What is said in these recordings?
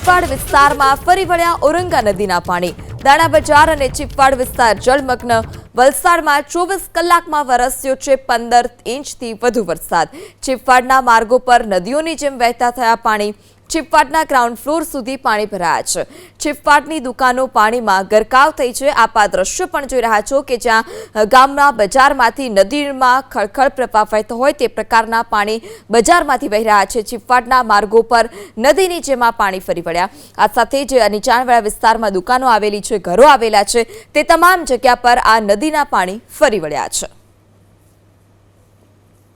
ચિપવાડ વિસ્તારમાં ફરી વળ્યા ઔરંગા નદીના પાણી। દાણા બજાર અને ચિપવાડ વિસ્તાર જળમગ્ન। વલસાડમાં 24 કલાકમાં વરસ્યો છે 15 ઇંચથી વધુ વરસાદ। ચિપવાડના માર્ગો પર નદીઓની જેમ વહેતા થયા પાણી। ચિપવાડના ગ્રાઉન્ડ ફ્લોર સુધી પાણી ભરાયા છે। ચિપવાડની દુકાનો પાણીમાં ગરકાવ થઈ છે। આપ આ દ્રશ્ય પણ જોઈ રહ્યા છો કે જ્યાં ગામના બજારમાંથી નદીમાં ખળખળ પ્રવાહ વહેતો હોય તે પ્રકારના પાણી બજારમાંથી વહી રહ્યા છે। ચિપવાડના માર્ગો પર નદીની જેમ પાણી ફરી વળ્યા। આ સાથે જ નીચાણવાળા વિસ્તારમાં દુકાનો આવેલી છે, ઘરો આવેલા છે, તે તમામ જગ્યા પર આ નદીના પાણી ફરી વળ્યા છે।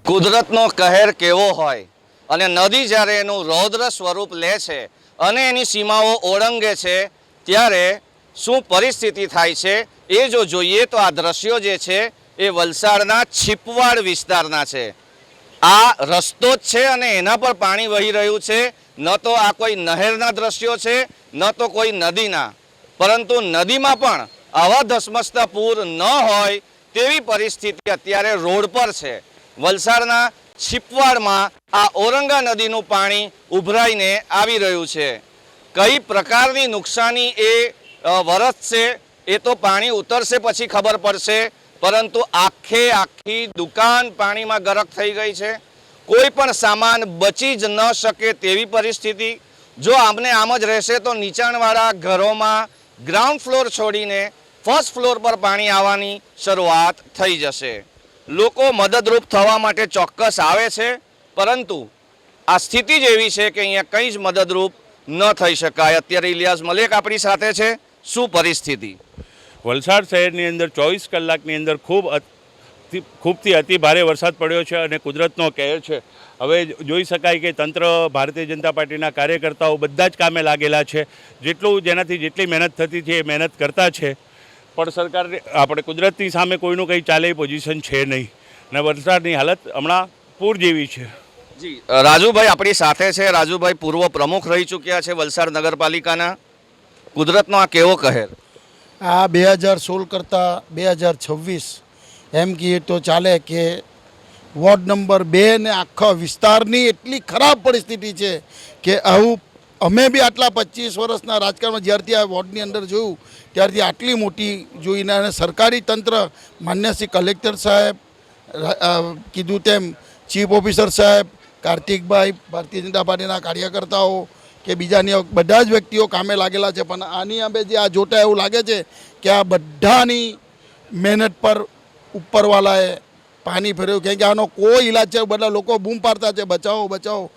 કુદરતનો કહેર કેવો હોય અને નદી જ્યારે એનું રૌદ્ર સ્વરૂપ લે છે અને એની સીમાઓ ઓળંગે છે ત્યારે શું પરિસ્થિતિ થાય છે એ જો જોઈએ તો આ દ્રશ્યો જે છે એ વલસાડના ચિપવાડ વિસ્તારના છે। આ રસ્તો જ છે અને એના પર પાણી વહી રહ્યું છે। ન તો આ કોઈ નહેરના દ્રશ્યો છે, ન તો કોઈ નદીના, પરંતુ નદીમાં પણ આવા ધસમસતા પૂર ન હોય તેવી પરિસ્થિતિ અત્યારે રોડ પર છે। વલસાડના ચિપવાડમાં આ ઔરંગા નદીનું પાણી ઉભરાઈને આવી રહ્યું છે। કઈ પ્રકારની નુકસાની એ વરસશે એ તો પાણી ઉતરશે પછી ખબર પડશે, પરંતુ આખી દુકાન પાણીમાં ગરક થઈ ગઈ છે। કોઈ પણ સામાન બચી જ ન શકે તેવી પરિસ્થિતિ। જો આમને આમ જ રહેશે તો નીચાણવાળા ઘરોમાં ગ્રાઉન્ડ ફ્લોર છોડીને ફર્સ્ટ ફ્લોર પર પાણી આવવાની શરૂઆત થઈ જશે। લોકો મદદરૂપ થવા માટે ચોક્કસ આવે છે, પરંતુ આ સ્થિતિ જ એવી છે કે અહીંયા કંઈ જ મદદરૂપ ન થઈ શકાય। અત્યારે ઇલિયાસ મલેક આપણી સાથે છે। શું પરિસ્થિતિ? વલસાડ શહેરની અંદર 24 કલાકની અંદર ખૂબથી અતિ ભારે વરસાદ પડ્યો છે અને કુદરતનો કહેર છે। હવે જોઈ શકાય કે તંત્ર, ભારતીય જનતા પાર્ટીના કાર્યકર્તાઓ બધા જ કામે લાગેલા છે। જેટલી મહેનત થતી છે એ મહેનત કરતા છે, પણ સરકાર આપણે કુદરતની સામે કોઈનું કંઈ ચાલે એ પોઝિશન છે નહીં અને વલસાડની હાલત હમણાં પૂર જેવી છે। જી, રાજુભાઈ આપણી સાથે છે। રાજુભાઈ પૂર્વ પ્રમુખ રહી ચૂક્યા છે વલસાડ નગરપાલિકાના। કુદરતનો આ કેવો કહેર? આ 2016 કરતાં 2026 એમ કહીએ તો ચાલે કે વોર્ડ નંબર 2 ને આખા વિસ્તારની એટલી ખરાબ પરિસ્થિતિ છે કે આવું અમે બી આટલા 25 વર્ષના રાજકારણમાં જ્યારથી આ વોર્ડની અંદર જોયું ત્યારથી આટલી મોટી જોઈને, અને સરકારી તંત્ર માન્ય શ્રી કલેક્ટર સાહેબ, કીધું તેમ ચીફ ઓફિસર સાહેબ, કાર્તિકભાઈ, ભારતીય જનતા પાર્ટીના કાર્યકર્તાઓ કે બીજાની બધા જ વ્યક્તિઓ કામે લાગેલા છે। પણ આની અમે જે આ જોતા એવું લાગે છે કે આ બધાની મહેનત પર ઉપરવાલાએ પાણી ફેરવ્યું, કેમ કે આનો કોઈ ઈલાજ છે। બધા લોકો બૂમ પાડતા છે બચાવો બચાવો,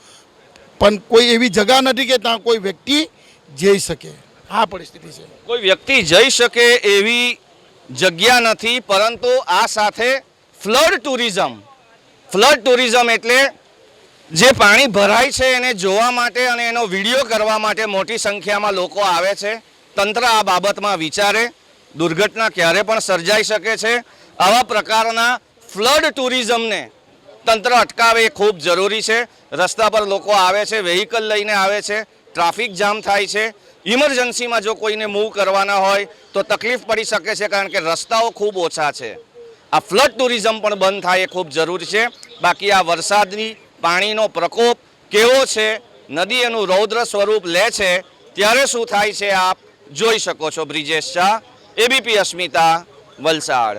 પણ કોઈ એવી જગા નથી કે ત્યાં કોઈ વ્યક્તિ જઈ શકે। આ પરિસ્થિતિ છે। કોઈ વ્યક્તિ જઈ શકે એવી જગ્યા નથી, પરંતુ આ સાથે ફ્લડ ટુરિઝમ એટલે જે પાણી ભરાય છે એને જોવા માટે અને એનો વિડીયો કરવા માટે મોટી સંખ્યામાં લોકો આવે છે। તંત્ર આ બાબતમાં વિચારે। દુર્ઘટના ક્યારે પણ સર્જાઈ શકે છે। આવા પ્રકારના ફ્લડ ટુરિઝમને તંત્ર અટકાવે એ ખૂબ જરૂરી છે। રસ્તા પર લોકો આવે છે, વેહિકલ લઈને આવે છે, ટ્રાફિક જામ થાય છે। ઇમરજન્સીમાં જો કોઈને મૂવ કરવાના હોય તો તકલીફ પડી શકે છે, કારણ કે રસ્તાઓ ખૂબ ઓછા છે। આ ફ્લડ ટુરિઝમ પણ બંધ થાય એ ખૂબ જરૂરી છે। બાકી આ વરસાદની પાણીનો પ્રકોપ કેવો છે, નદી એનું રૌદ્ર સ્વરૂપ લે છે ત્યારે શું થાય છે આપ જોઈ શકો છો। બ્રિજેશ શાહ, ABP અસ્મિતા, વલસાડ।